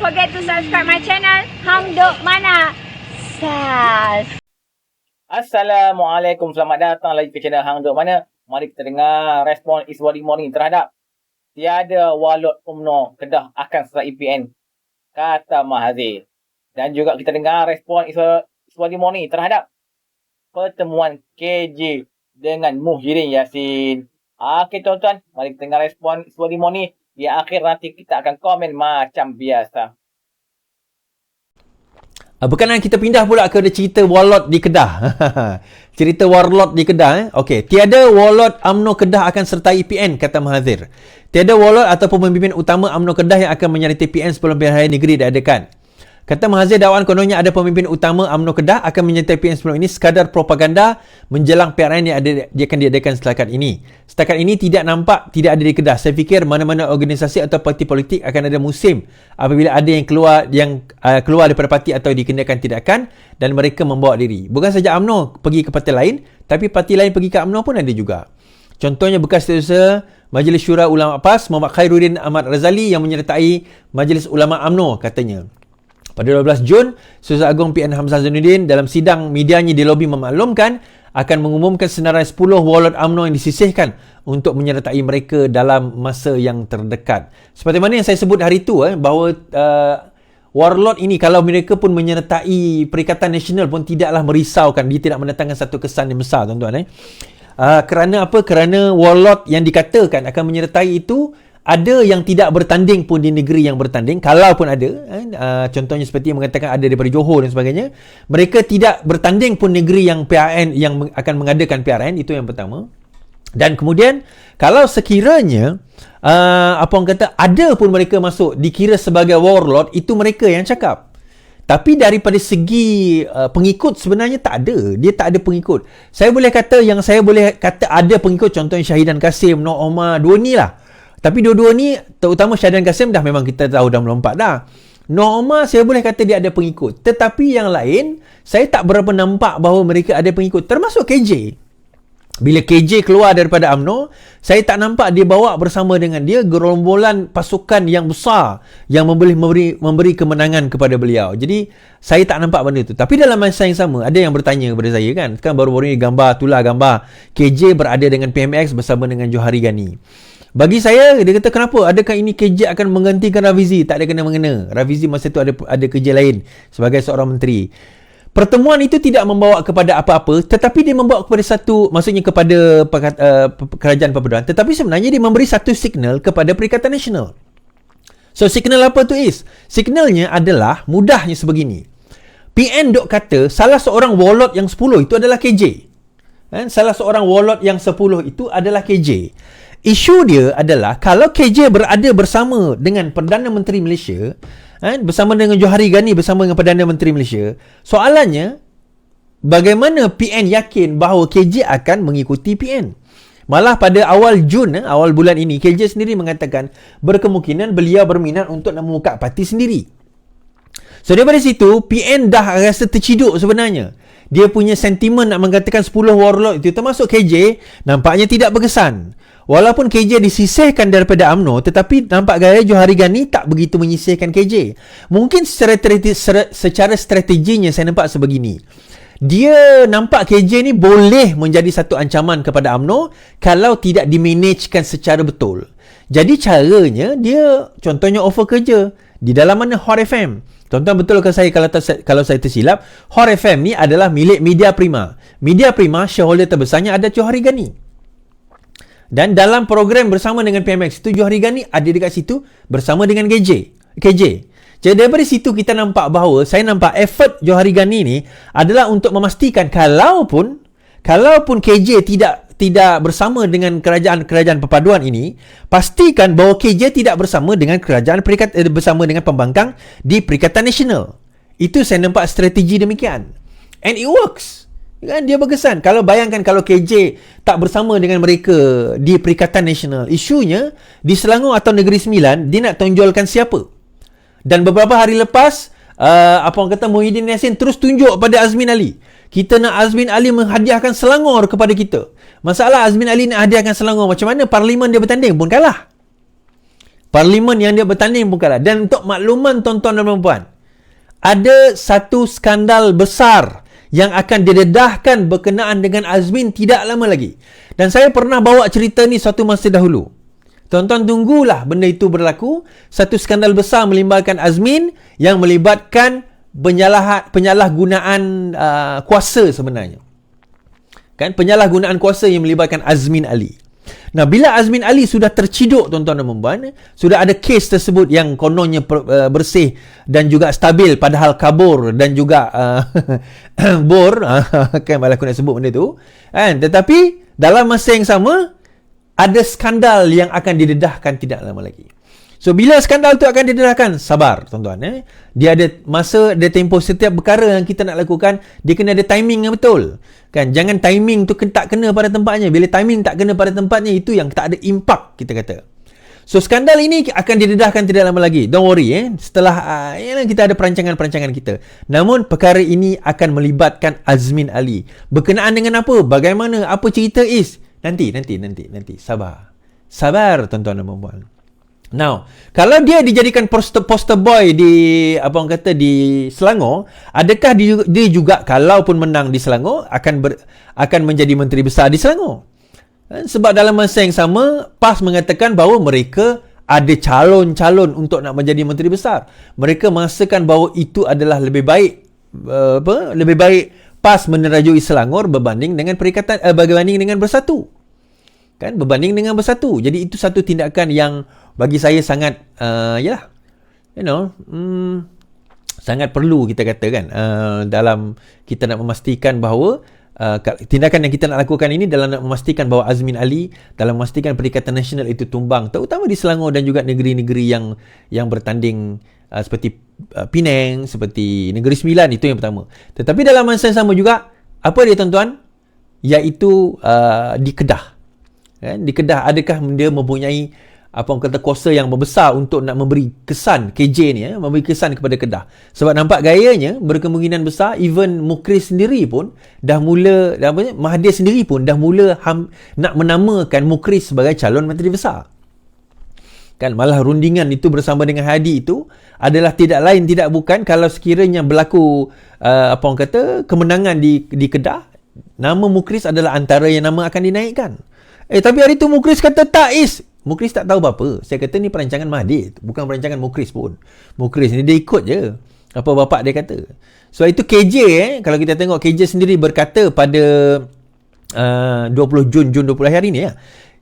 forget to subscribe my channel Hang Duk Mana Sas. Assalamualaikum, selamat datang lagi ke channel Hang Duk Mana. Mari kita dengar respon Iswadi Morning terhadap tiada Walot UMNO Kedah akan serta EPN, kata Mahathir. Dan juga kita dengar respon Iswadi Morning terhadap pertemuan KJ dengan Muhyiddin Yassin. Okey tuan-tuan, mari kita dengar respon Iswadi Morning. Di akhir nanti kita akan komen macam biasa. Berkenaan kita pindah pula ke cerita Walot di Kedah. Cerita Warlot di Kedah. Okey, tiada Walot UMNO Kedah akan sertai PN, kata Mahathir. Tiada Walot ataupun pemimpin utama UMNO Kedah yang akan menyertai PN sebelum pilihan raya negeri diadakan. Kata Mahathir, dakwaan kononnya ada pemimpin utama UMNO Kedah akan menyertai PN sebelum ini sekadar propaganda menjelang PRN yang akan diadakan setakat ini. Setakat ini tidak nampak tidak ada di Kedah. Saya fikir mana-mana organisasi atau parti politik akan ada musim apabila ada yang keluar daripada parti atau dikenakan tindakan dan mereka membawa diri. Bukan saja UMNO pergi ke parti lain, tapi parti lain pergi ke UMNO pun ada juga. Contohnya bekas Setiausaha Majlis Syura Ulama PAS Muhammad Khairuddin Ahmad Razali yang menyertai Majlis Ulama UMNO, katanya. Pada 12 Jun, Setiausaha Agung PN Hamzah Zainuddin dalam sidang medianya di lobi memaklumkan akan mengumumkan senarai 10 Walot UMNO yang disisihkan untuk menyertai mereka dalam masa yang terdekat. Seperti mana yang saya sebut hari itu, bahawa Warlot ini kalau mereka pun menyertai Perikatan Nasional pun tidaklah merisaukan. Dia tidak mendatangkan satu kesan yang besar, tuan-tuan. Kerana apa? Kerana Warlot yang dikatakan akan menyertai itu ada yang tidak bertanding pun di negeri yang bertanding, kalau pun ada. Contohnya seperti yang mengatakan ada daripada Johor dan sebagainya. Mereka tidak bertanding pun negeri yang PRN yang akan mengadakan PRN. Itu yang pertama. Dan kemudian kalau sekiranya apa orang kata ada pun mereka masuk dikira sebagai warlord, itu mereka yang cakap. Tapi daripada segi pengikut sebenarnya tak ada. Dia tak ada pengikut. Saya boleh kata ada pengikut, contohnya Syahidan Kasim, Nur Omar, dua ni lah. Tapi dua-dua ni, terutama Syahidan Kasim dah memang kita tahu dah melompat dah. Nur Omar saya boleh kata dia ada pengikut. Tetapi yang lain, saya tak berapa nampak bahawa mereka ada pengikut. Termasuk KJ. Bila KJ keluar daripada UMNO, saya tak nampak dia bawa bersama dengan dia gerombolan pasukan yang besar yang memberi kemenangan kepada beliau. Jadi, saya tak nampak benda tu. Tapi dalam masa yang sama, ada yang bertanya kepada saya kan. Kan baru-baru ni tular gambar KJ berada dengan PMX bersama dengan Johari Ghani. Bagi saya, dia kata kenapa? Adakah ini KJ akan menggantikan Rafizi? Tak ada kena-mengena. Rafizi masa tu ada kerja lain sebagai seorang menteri. Pertemuan itu tidak membawa kepada apa-apa, tetapi dia membawa kepada maksudnya kepada kerajaan perpaduan. Tetapi sebenarnya dia memberi satu signal kepada Perikatan Nasional. So, signal apa tu is? Signalnya adalah mudahnya sebegini. PN dok kata salah seorang warlord yang 10 itu adalah KJ. Salah seorang warlord yang 10 itu adalah KJ. Isu dia adalah kalau KJ berada bersama dengan Perdana Menteri Malaysia, bersama dengan Johari Ghani, bersama dengan Perdana Menteri Malaysia, soalannya bagaimana PN yakin bahawa KJ akan mengikuti PN? Malah pada awal bulan ini, KJ sendiri mengatakan berkemungkinan beliau berminat untuk nak membuka parti sendiri. So daripada situ, PN dah rasa terciduk sebenarnya. Dia punya sentimen nak mengatakan 10 warlord itu termasuk KJ nampaknya tidak berkesan. Walaupun KJ disisihkan daripada UMNO, tetapi nampak gaya Johari Ghani tak begitu menyisihkan KJ. Mungkin secara strateginya saya nampak sebegini. Dia nampak KJ ni boleh menjadi satu ancaman kepada UMNO kalau tidak dimanagekan secara betul. Jadi caranya dia contohnya offer kerja di dalam mana Hot FM. Tuan-tuan betul ke saya kalau saya tersilap, Hot FM ni adalah milik Media Prima. Media Prima shareholder terbesarnya ada Johari Ghani. Dan dalam program bersama dengan PMX itu, Johari Ghani ada dekat situ bersama dengan KJ. Jadi daripada situ kita nampak bahawa, saya nampak effort Johari Ghani ni adalah untuk memastikan kalaupun KJ tidak bersama dengan kerajaan perpaduan ini, pastikan bahawa KJ tidak bersama dengan bersama dengan pembangkang di Perikatan Nasional. Itu saya nampak strategi demikian. And it works. Kan dia berkesan. Kalau bayangkan kalau KJ tak bersama dengan mereka di Perikatan Nasional, isunya di Selangor atau Negeri Sembilan dia nak tonjolkan siapa. Dan beberapa hari lepas Muhyiddin Yassin terus tunjuk pada Azmin Ali. Kita nak Azmin Ali menghadiahkan Selangor kepada kita. Masalah Azmin Ali nak hadiahkan Selangor, macam mana parlimen dia bertanding pun kalah. Parlimen yang dia bertanding pun kalah. Dan untuk makluman tuan-tuan dan puan-puan, ada satu skandal besar yang akan didedahkan berkenaan dengan Azmin tidak lama lagi. Dan saya pernah bawa cerita ni suatu masa dahulu. Tuan-tuan tunggulah benda itu berlaku. Satu skandal besar melibatkan Azmin yang melibatkan penyalahgunaan kuasa sebenarnya. Kan, penyalahgunaan kuasa yang melibatkan Azmin Ali. Nah, bila Azmin Ali sudah terciduk tuan-tuan dan puan-puan, sudah ada kes tersebut yang kononnya bersih dan juga stabil padahal kabur dan juga bor, kan malah aku nak sebut benda tu, kan? Tetapi dalam masa yang sama ada skandal yang akan didedahkan tidak lama lagi. So, bila skandal tu akan didedahkan, sabar tuan-tuan. Dia ada masa, dia tempoh setiap perkara yang kita nak lakukan, dia kena ada timing yang betul. Kan, jangan timing tu tak kena pada tempatnya. Bila timing tak kena pada tempatnya, itu yang tak ada impact, kita kata. So, skandal ini akan didedahkan tidak lama lagi. Don't worry, setelah kita ada perancangan-perancangan kita. Namun, perkara ini akan melibatkan Azmin Ali. Berkenaan dengan apa? Bagaimana? Apa cerita is? Nanti. Sabar. Sabar, tuan-tuan dan puan-puan. Now, kalau dia dijadikan poster boy di di Selangor, adakah dia juga kalaupun menang di Selangor akan menjadi menteri besar di Selangor? Sebab dalam masa yang sama PAS mengatakan bahawa mereka ada calon-calon untuk nak menjadi menteri besar. Mereka merasakan bahawa itu adalah lebih baik PAS menerajui Selangor berbanding dengan Bersatu. Kan, berbanding dengan Bersatu. Jadi itu satu tindakan yang bagi saya sangat sangat perlu kita katakan dalam kita nak memastikan bahawa tindakan yang kita nak lakukan ini dalam nak memastikan bahawa Azmin Ali, dalam memastikan Perikatan Nasional itu tumbang, terutama di Selangor dan juga negeri-negeri yang bertanding seperti Penang, seperti Negeri Sembilan, itu yang pertama. Tetapi dalam masa yang sama juga, apa dia tuan-tuan? Iaitu di Kedah. Kan? Di Kedah, adakah dia mempunyai kuasa yang membesar untuk nak memberi kesan KJ ni, memberi kesan kepada Kedah. Sebab nampak gayanya berkemungkinan besar even Mukris sendiri pun dah mula, Mahathir sendiri pun dah mula nak menamakan Mukris sebagai calon menteri besar. Kan, malah rundingan itu bersama dengan Hadi itu adalah tidak lain tidak bukan kalau sekiranya berlaku kemenangan di Kedah, nama Mukris adalah antara yang nama akan dinaikkan. Tapi hari tu Mukris kata tak is. Mukris tak tahu apa-apa. Saya kata ni perancangan Mahathir, bukan perancangan Mukris pun. Mukris ni dia ikut je apa bapak dia kata. So itu KJ kalau kita tengok KJ sendiri berkata pada 20 Jun 20 hari ni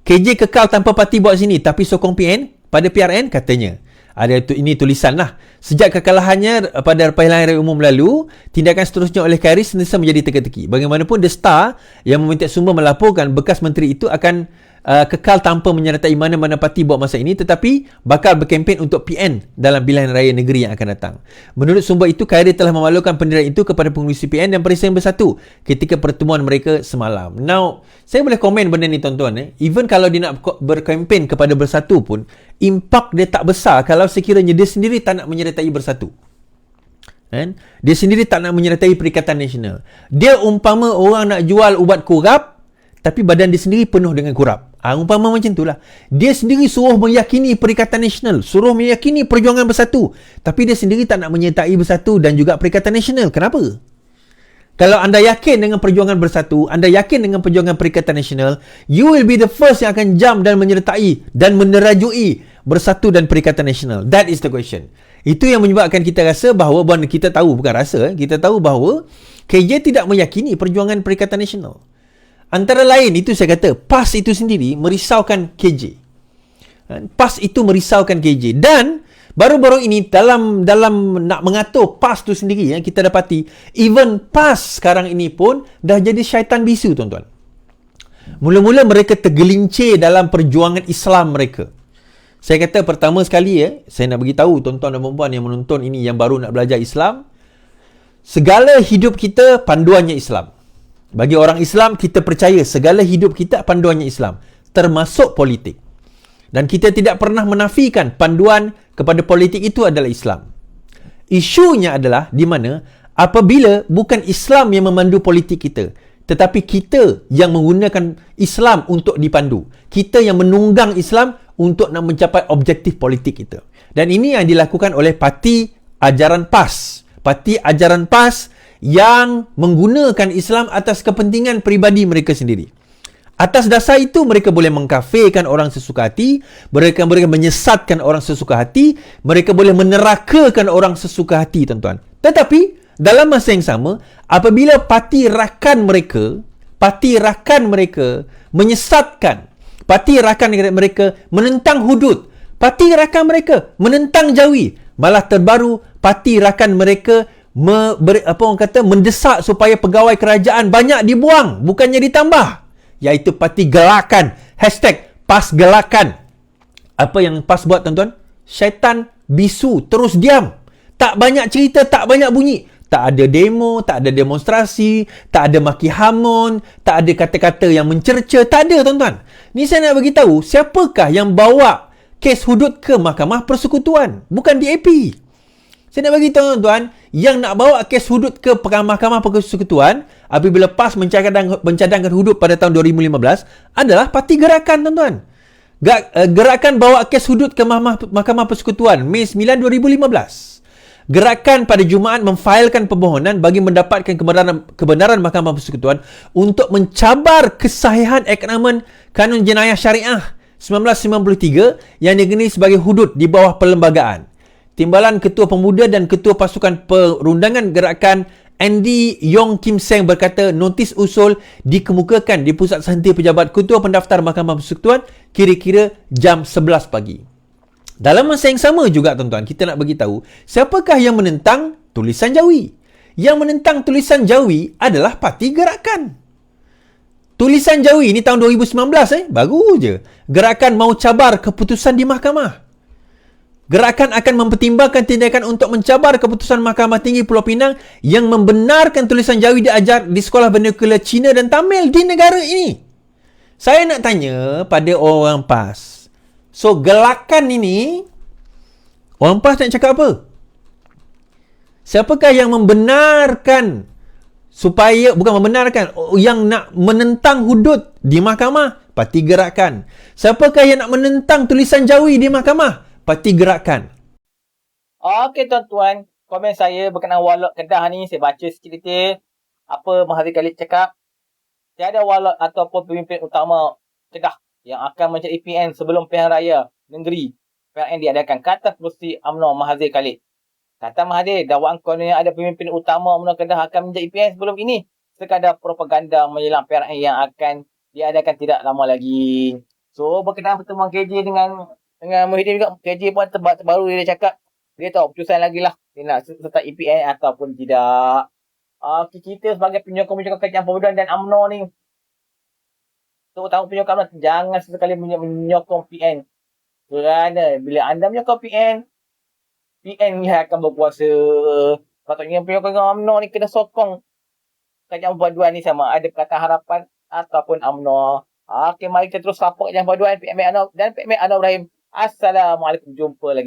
KJ kekal tanpa parti buat sini tapi sokong PN pada PRN katanya. Ini tulisan lah. Sejak kekalahannya pada pilihan raya umum lalu, tindakan seterusnya oleh Khairi sentiasa menjadi teka-teki. Bagaimanapun The Star yang meminta sumber melaporkan bekas menteri itu akan kekal tanpa menyertai mana-mana parti buat masa ini, tetapi bakal berkempen untuk PN dalam pilihan raya negeri yang akan datang. Menurut sumber itu, Khairi telah memaklumkan pendedahan itu kepada pengurusi PN dan Presiden Bersatu ketika pertemuan mereka semalam. Now, saya boleh komen benda ni tuan-tuan. Even kalau dia nak berkempen kepada Bersatu pun, impak dia tak besar kalau sekiranya dia sendiri tak nak menyertai Bersatu. Dia sendiri tak nak menyertai Perikatan Nasional. Dia umpama orang nak jual ubat kurap, tapi badan dia sendiri penuh dengan kurap. Umpama macam itulah. Dia sendiri suruh meyakini Perikatan Nasional, suruh meyakini Perjuangan Bersatu, tapi dia sendiri tak nak menyertai Bersatu dan juga Perikatan Nasional. Kenapa? Kalau anda yakin dengan Perjuangan Bersatu, anda yakin dengan Perjuangan Perikatan Nasional, you will be the first yang akan jump dan menyertai dan menerajui Bersatu dan Perikatan Nasional. That is the question. Itu yang menyebabkan kita rasa bahawa, kita tahu, bukan rasa, kita tahu bahawa KJ tidak meyakini Perjuangan Perikatan Nasional. Antara lain, itu saya kata, PAS itu sendiri merisaukan KJ. PAS itu merisaukan KJ. Dan baru-baru ini dalam nak mengatur PAS itu sendiri, kita dapati even PAS sekarang ini pun dah jadi syaitan bisu, tuan-tuan. Mula-mula mereka tergelincir dalam perjuangan Islam mereka. Saya kata pertama sekali, saya nak beritahu tuan-tuan dan puan-puan yang menonton ini, yang baru nak belajar Islam, segala hidup kita panduannya Islam. Bagi orang Islam, kita percaya segala hidup kita panduannya Islam, termasuk politik. Dan kita tidak pernah menafikan panduan kepada politik itu adalah Islam. Isunya adalah di mana apabila bukan Islam yang memandu politik kita, tetapi kita yang menggunakan Islam untuk dipandu. Kita yang menunggang Islam untuk nak mencapai objektif politik itu. Dan ini yang dilakukan oleh parti ajaran PAS. Parti ajaran PAS yang menggunakan Islam atas kepentingan peribadi mereka sendiri. Atas dasar itu, mereka boleh mengkafirkan orang sesuka hati, mereka boleh menyesatkan orang sesuka hati, mereka boleh menerakakan orang sesuka hati, tuan-tuan. Tetapi, dalam masa yang sama, apabila parti rakan mereka menyesatkan, parti rakan mereka menentang hudud, parti rakan mereka menentang Jawi, malah terbaru, parti rakan mereka mendesak supaya pegawai kerajaan banyak dibuang, bukannya ditambah. Iaitu parti gelakan. #PAS gelakan. Apa yang PAS buat, tuan-tuan? Syaitan bisu, terus diam. Tak banyak cerita, tak banyak bunyi. Tak ada demo, tak ada demonstrasi, tak ada maki hamun, tak ada kata-kata yang mencerca, tak ada, tuan-tuan. Ni saya nak bagi tahu, siapakah yang bawa kes hudud ke Mahkamah Persekutuan? Bukan DAP. Saya nak bagi tahu, tuan-tuan, yang nak bawa kes hudud ke Mahkamah Persekutuan apabila PAS mencadangkan hudud pada tahun 2015 adalah Parti Gerakan, tuan-tuan. Gerakan bawa kes hudud ke Mahkamah Persekutuan Mei 9, 2015. Gerakan pada Jumaat memfailkan permohonan bagi mendapatkan kebenaran Mahkamah Persekutuan untuk mencabar kesahihan aknamen Kanun Jenayah Syariah 1993 yang dikenali sebagai hudud di bawah perlembagaan. Timbalan Ketua Pemuda dan Ketua Pasukan Perundangan Gerakan Andy Yong Kim Seng berkata notis usul dikemukakan di Pusat Sehenti Pejabat Ketua Pendaftar Mahkamah Persekutuan kira-kira jam 11 pagi. Dalam masa yang sama juga, tuan-tuan, kita nak bagi tahu siapakah yang menentang tulisan Jawi. Yang menentang tulisan Jawi adalah Parti Gerakan. Tulisan Jawi ni tahun 2019 baru je. Gerakan mau cabar keputusan di mahkamah. Gerakan akan mempertimbangkan tindakan untuk mencabar keputusan Mahkamah Tinggi Pulau Pinang yang membenarkan tulisan Jawi diajar di sekolah vernakular Cina dan Tamil di negara ini. Saya nak tanya pada orang PAS. So, gelakan ini, orang PAS nak cakap apa? Siapakah yang membenarkan supaya, bukan membenarkan, yang nak menentang hudud di mahkamah? Parti Gerakan. Siapakah yang nak menentang tulisan Jawi di mahkamah? Parti Gerakan. Okey, tuan-tuan. Komen saya berkenaan Walot Kedah ni, saya baca sikit-sikit apa Mahathir Khalid cakap. Tiada walot ataupun pemimpin utama Kedah yang akan menjadi PN sebelum pilihan raya negeri PRN diadakan, kata Pengerusi UMNO Mahathir Khalid. Kata Mahathir, dakwaan kononnya ada pemimpin utama UMNO Kedah akan menjadi PN sebelum ini sekadar propaganda menjelang PRN yang akan diadakan tidak lama lagi. So, berkenaan pertemuan KJ dengan Muhyiddin juga, KJ pun terbaru dia cakap dia tahu keputusan lagi lah dia nak serta EPN ataupun tidak. Kita sebagai penyokong kerajaan Pemuda dan UMNO ni, terutama penyokong UMNO, jangan sesekali menyokong PN. Kerana bila anda menyokong PN ni akan berkuasa. Patutnya penyokong UMNO ni kena sokong kerajaan perpaduan ni sama ada Pakatan Harapan ataupun UMNO. Okey, mari kita terus support Kerajaan Perpaduan, PMA Anwar dan PMA Anwar Ibrahim. Assalamualaikum, jumpa lagi.